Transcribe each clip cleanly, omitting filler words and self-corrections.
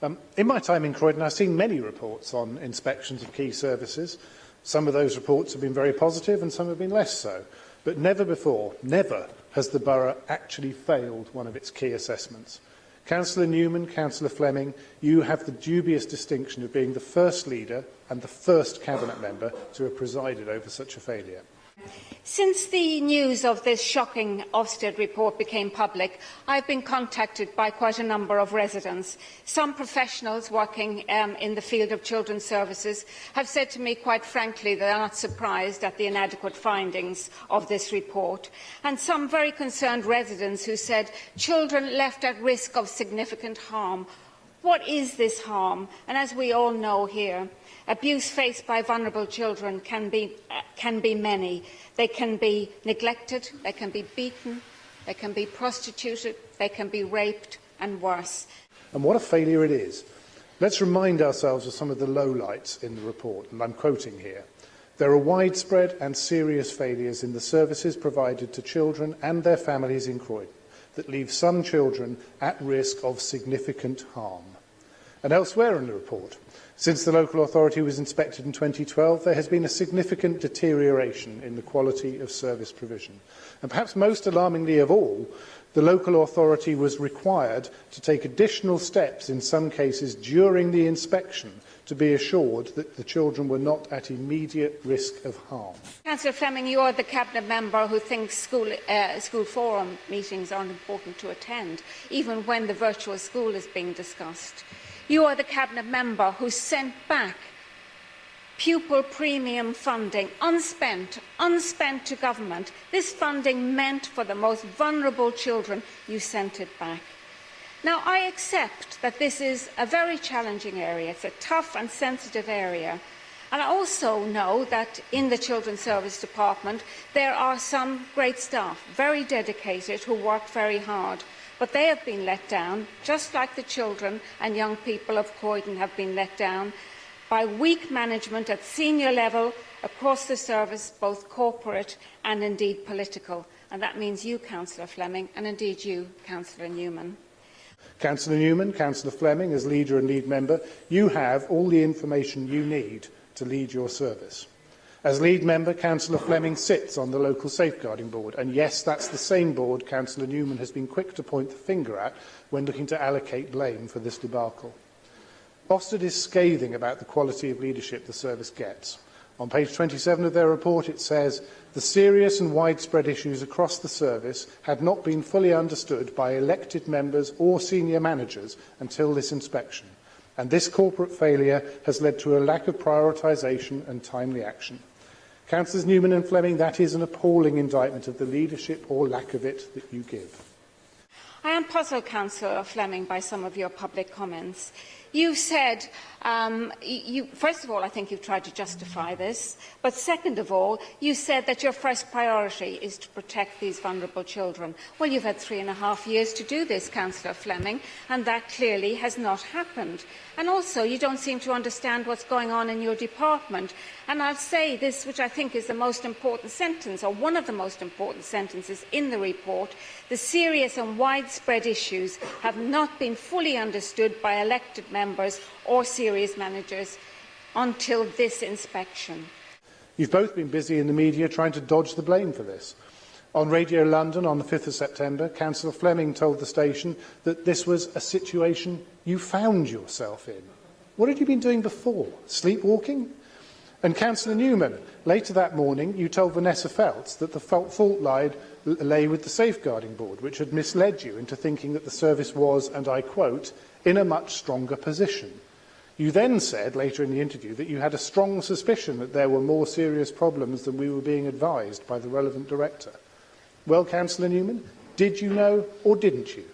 In my time in Croydon, I've seen many reports on inspections of key services. Some of those reports have been very positive and some have been less so. But never before, never, has the borough actually failed one of its key assessments. Councillor Newman, Councillor Fleming, you have the dubious distinction of being the first leader and the first cabinet member to have presided over such a failure. Since the news of this shocking Ofsted report became public, I've been contacted by quite a number of residents. Some professionals working in the field of children's services have said to me quite frankly that they are not surprised at the inadequate findings of this report. And some very concerned residents who said children left at risk of significant harm. What is this harm? And as we all know here, abuse faced by vulnerable children can be many. They can be neglected, they can be beaten, they can be prostituted, they can be raped and worse. And what a failure it is. Let's remind ourselves of some of the lowlights in the report, and I'm quoting here. There are widespread and serious failures in the services provided to children and their families in Croydon that leave some children at risk of significant harm. And elsewhere in the report, since the local authority was inspected in 2012, there has been a significant deterioration in the quality of service provision. And perhaps most alarmingly of all, the local authority was required to take additional steps in some cases during the inspection to be assured that the children were not at immediate risk of harm. Councillor Fleming, you are the cabinet member who thinks school forum meetings aren't important to attend, even when the virtual school is being discussed. You are the cabinet member who sent back pupil premium funding, unspent to government. This funding meant for the most vulnerable children. You sent it back. Now, I accept that this is a very challenging area. It's a tough and sensitive area. And I also know that in the Children's Service Department, there are some great staff, very dedicated, who work very hard. But they have been let down, just like the children and young people of Croydon have been let down, by weak management at senior level across the service, both corporate and indeed political. And that means you, Councillor Fleming, and indeed you, Councillor Newman. Councillor Newman, Councillor Fleming, as leader and lead member, you have all the information you need to lead your service. As lead member, Councillor Fleming sits on the local safeguarding board, and yes, that's the same board Councillor Newman has been quick to point the finger at when looking to allocate blame for this debacle. Ofsted is scathing about the quality of leadership the service gets. On page 27 of their report it says, the serious and widespread issues across the service had not been fully understood by elected members or senior managers until this inspection, and this corporate failure has led to a lack of prioritisation and timely action. Councillors Newman and Fleming, that is an appalling indictment of the leadership or lack of it that you give. I am puzzled, Councillor Fleming, by some of your public comments. You said, first of all, I think you've tried to justify this, but second of all, you said that your first priority is to protect these vulnerable children. Well, you've had 3.5 years to do this, Councillor Fleming, and that clearly has not happened. And also, you don't seem to understand what's going on in your department. And I'll say this, which I think is the most important sentence, or one of the most important sentences in the report: the serious and widespread issues have not been fully understood by elected members or serious managers until this inspection. You've both been busy in the media trying to dodge the blame for this. On Radio London on the 5th of September, Councillor Fleming told the station that this was a situation you found yourself in. What had you been doing before? Sleepwalking? And Councillor Newman, later that morning, you told Vanessa Feltz that the fault lay with the Safeguarding Board, which had misled you into thinking that the service was, and I quote, in a much stronger position. You then said, later in the interview, that you had a strong suspicion that there were more serious problems than we were being advised by the relevant director. Well, Councillor Newman, did you know or didn't you?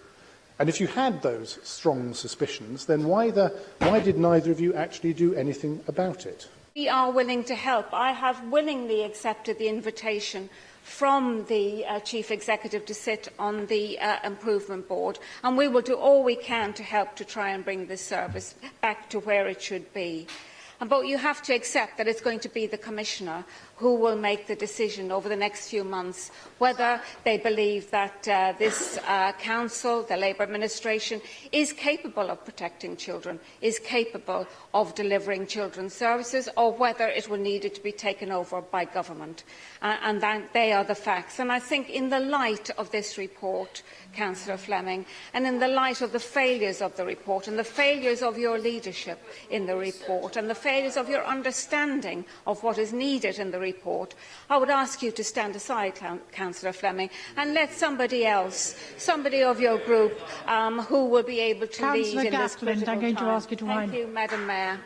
And if you had those strong suspicions, then why did neither of you actually do anything about it? We are willing to help. I have willingly accepted the invitation from the Chief Executive to sit on the Improvement Board, and we will do all we can to help to try and bring this service back to where it should be. But you have to accept that it's going to be the Commissioner who will make the decision over the next few months whether they believe that this Council, the Labour administration, is capable of protecting children, is capable of delivering children's services, or whether it will need it to be taken over by government. And they are the facts. And I think in the light of this report, Councillor Fleming, and in the light of the failures of the report and the failures of your leadership in the report and the failures of your understanding of what is needed in the report, I would ask you to stand aside, Councillor Fleming, and let somebody else, somebody of your group, who will be able to lead in this critical time. I'm going to ask you to wind. Thank you, Madam Mayor.